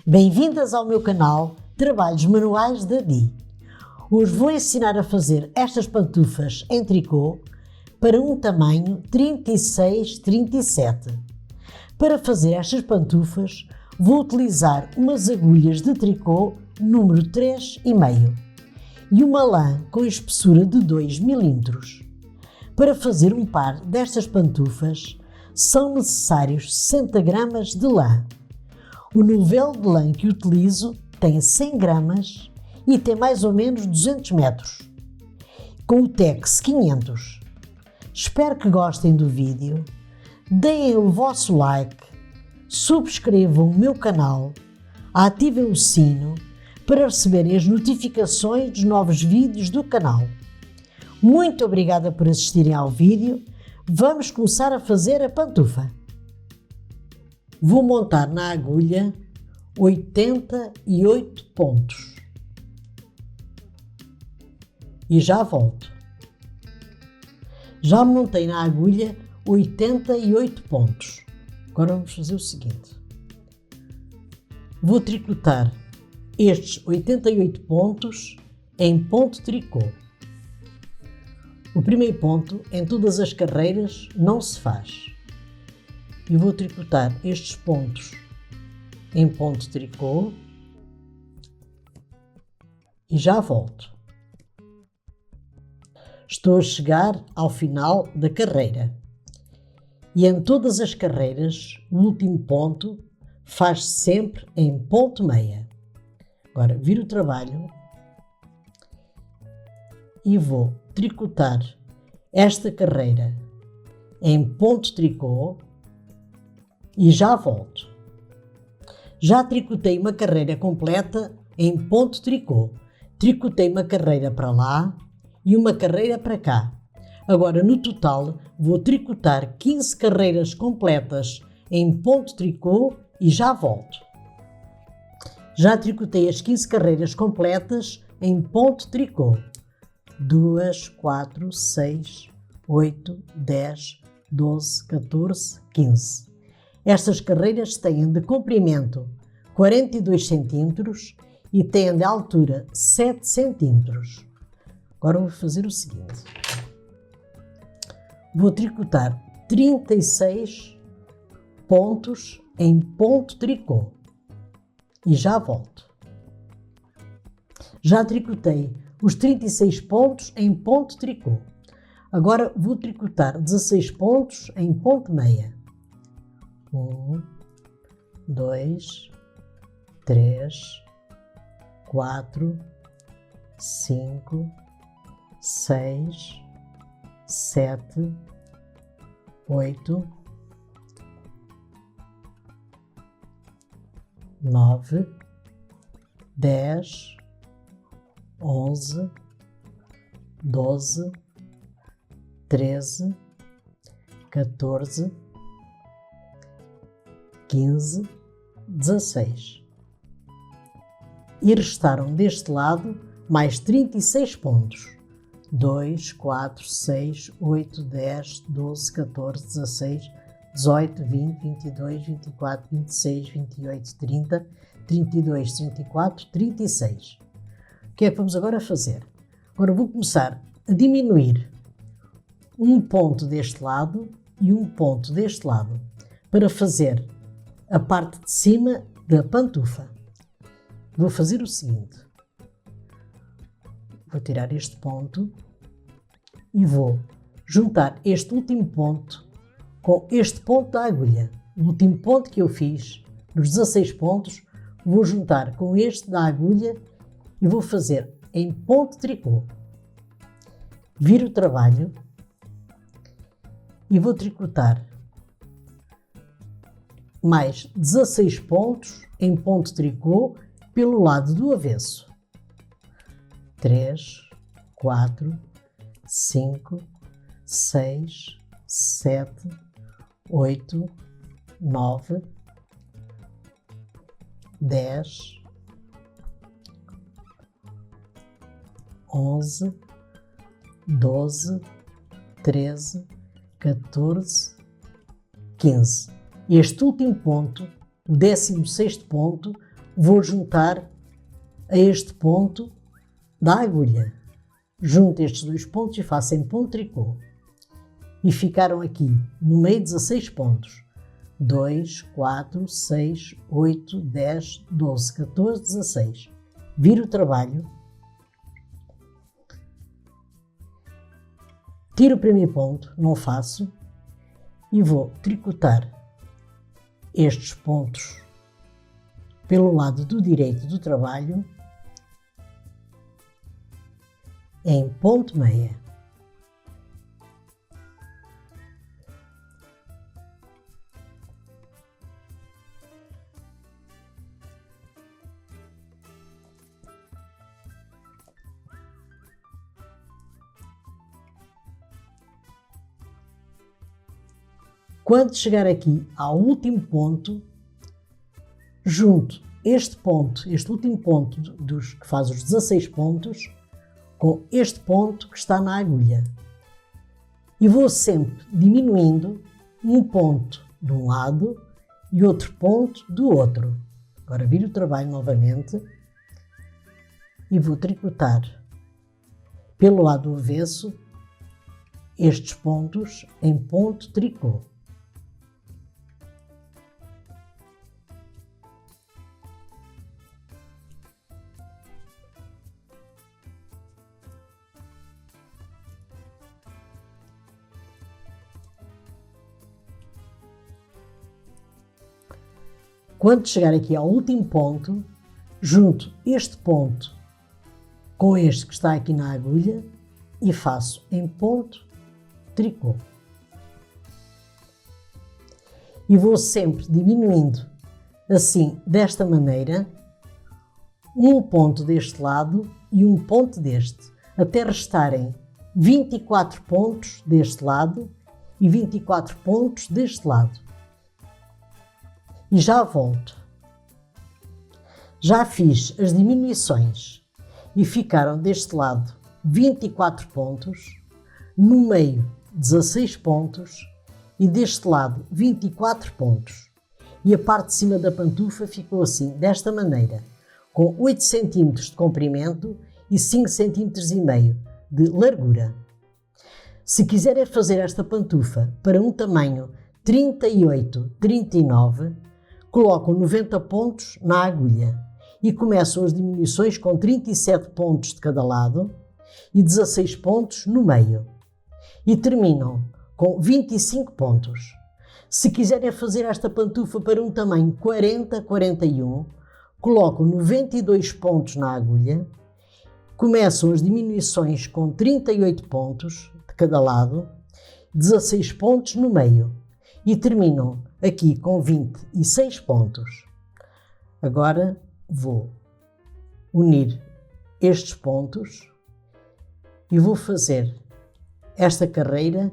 Bem-vindas ao meu canal Trabalhos Manuais da Di. Hoje vou ensinar a fazer estas pantufas em tricô para um tamanho 36-37. Para fazer estas pantufas vou utilizar umas agulhas de tricô número 3,5 e uma lã com espessura de 2 mm. Para fazer um par destas pantufas são necessários 60 gramas de lã. O novelo de lã que utilizo tem 100 gramas e tem mais ou menos 200 metros, com o Tex 500. Espero que gostem do vídeo, deem o vosso like, subscrevam o meu canal, ativem o sino para receberem as notificações dos novos vídeos do canal. Muito obrigada por assistirem ao vídeo. Vamos começar a fazer a pantufa. Vou montar na agulha 88 pontos e já volto. Já montei na agulha 88 pontos. Agora vamos fazer o seguinte: vou tricotar estes 88 pontos em ponto tricô. O primeiro ponto em todas as carreiras não se faz. E vou tricotar estes pontos em ponto tricô e já volto. Estou a chegar ao final da carreira e em todas as carreiras o último ponto faz-se sempre em ponto meia. Agora viro o trabalho e vou tricotar esta carreira em ponto tricô e já volto. Já tricotei uma carreira completa em ponto tricô. Tricotei uma carreira para lá e uma carreira para cá. Agora, no total, vou tricotar 15 carreiras completas em ponto tricô e já volto. Já tricotei as 15 carreiras completas em ponto tricô. 2, 4, 6, 8, 10, 12, 14, 15. Estas carreiras têm de comprimento 42 cm e têm de altura 7 cm. Agora vou fazer o seguinte: vou tricotar 36 pontos em ponto tricô e já volto. Já tricotei os 36 pontos em ponto tricô. Agora vou tricotar 16 pontos em ponto meia. 1, 2, 3, 4, 5, 6, 7, 8, 9, 10, 11, 12, 13, 14, 15, 16. E restaram deste lado mais 36 pontos. 2, 4, 6, 8, 10, 12, 14, 16, 18, 20, 22, 24, 26, 28, 30, 32, 34, 36. O que é que vamos agora fazer? Agora vou começar a diminuir um ponto deste lado e um ponto deste lado para fazer a parte de cima da pantufa. Vou fazer o seguinte: vou tirar este ponto e vou juntar este último ponto com este ponto da agulha. O último ponto que eu fiz, nos 16 pontos, vou juntar com este da agulha e vou fazer em ponto tricô. Viro o trabalho e vou tricotar mais 16 pontos em ponto tricô pelo lado do avesso. 3, 4, 5, 6, 7, 8, 9, 10, 11, 12, 13, 14, 15. Este último ponto, o 16º ponto, vou juntar a este ponto da agulha. Junto estes dois pontos e faço em ponto tricô. E ficaram aqui no meio 16 pontos. 2, 4, 6, 8, 10, 12, 14, 16. Viro o trabalho. Tiro o primeiro ponto, não faço. E vou tricotar estes pontos pelo lado do direito do trabalho em ponto meia. Quando chegar aqui ao último ponto, junto este último ponto dos que faz os 16 pontos, com este ponto que está na agulha. E vou sempre diminuindo um ponto de um lado e outro ponto do outro. Agora viro o trabalho novamente e vou tricotar pelo lado avesso estes pontos em ponto tricô. Quando chegar aqui ao último ponto, junto este ponto com este que está aqui na agulha e faço em ponto tricô. E vou sempre diminuindo assim, desta maneira, um ponto deste lado e um ponto deste, até restarem 24 pontos deste lado e 24 pontos deste lado. E já volto. Já fiz as diminuições e ficaram deste lado 24 pontos, no meio 16 pontos e deste lado 24 pontos. E a parte de cima da pantufa ficou assim, desta maneira, com 8 cm de comprimento e 5 cm e meio de largura. Se quiserem fazer esta pantufa para um tamanho 38-39, colocam 90 pontos na agulha e começam as diminuições com 37 pontos de cada lado e 16 pontos no meio. E terminam com 25 pontos. Se quiserem fazer esta pantufa para um tamanho 40-41, colocam 92 pontos na agulha, começam as diminuições com 38 pontos de cada lado, 16 pontos no meio e terminam aqui com 26 pontos. Agora vou unir estes pontos e vou fazer esta carreira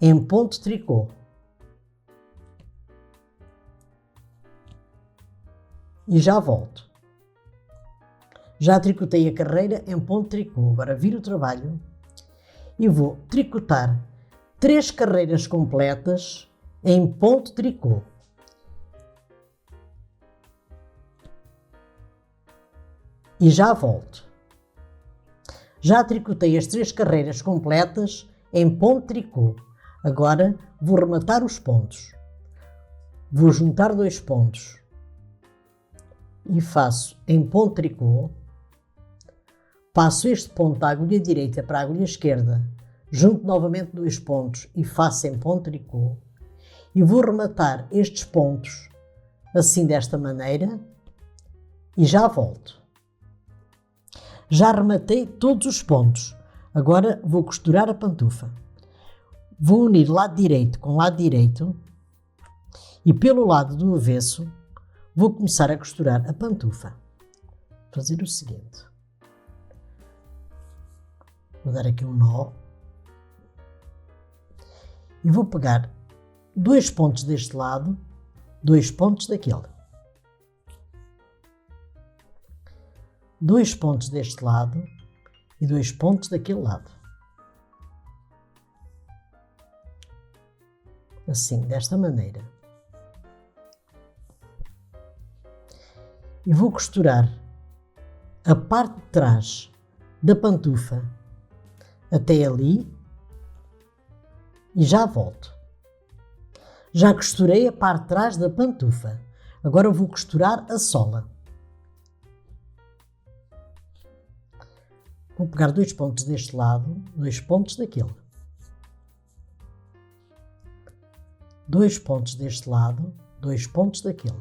em ponto tricô. E já volto. Já tricotei a carreira em ponto tricô. Agora viro o trabalho e vou tricotar 3 carreiras completas em ponto tricô. E já volto. Já tricotei as 3 carreiras completas em ponto tricô. Agora vou rematar os pontos. Vou juntar 2 pontos e faço em ponto tricô. Passo este ponto da agulha direita para a agulha esquerda, junto novamente 2 pontos e faço em ponto tricô. E vou rematar estes pontos assim desta maneira e já volto. Já rematei todos os pontos. Agora vou costurar a pantufa. Vou unir lado direito com lado direito e pelo lado do avesso vou começar a costurar a pantufa. Vou fazer o seguinte. Vou dar aqui um nó e vou pegar 2 pontos deste lado, 2 pontos daquele. 2 pontos deste lado e 2 pontos daquele lado. Assim, desta maneira. E vou costurar a parte de trás da pantufa até ali e já volto. Já costurei a parte de trás da pantufa. Agora vou costurar a sola. Vou pegar 2 pontos deste lado, 2 pontos daquele. 2 pontos deste lado, 2 pontos daquele.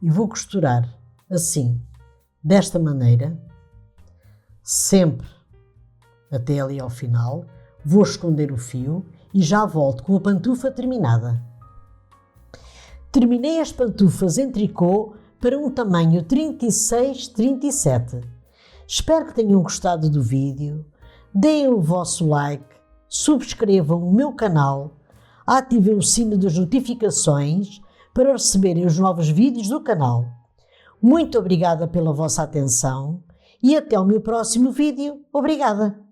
E vou costurar assim, desta maneira, sempre até ali ao final. Vou esconder o fio e já volto com a pantufa terminada. Terminei as pantufas em tricô para um tamanho 36-37. Espero que tenham gostado do vídeo. Deem o vosso like, subscrevam o meu canal, ativem o sino das notificações para receberem os novos vídeos do canal. Muito obrigada pela vossa atenção e até o meu próximo vídeo. Obrigada!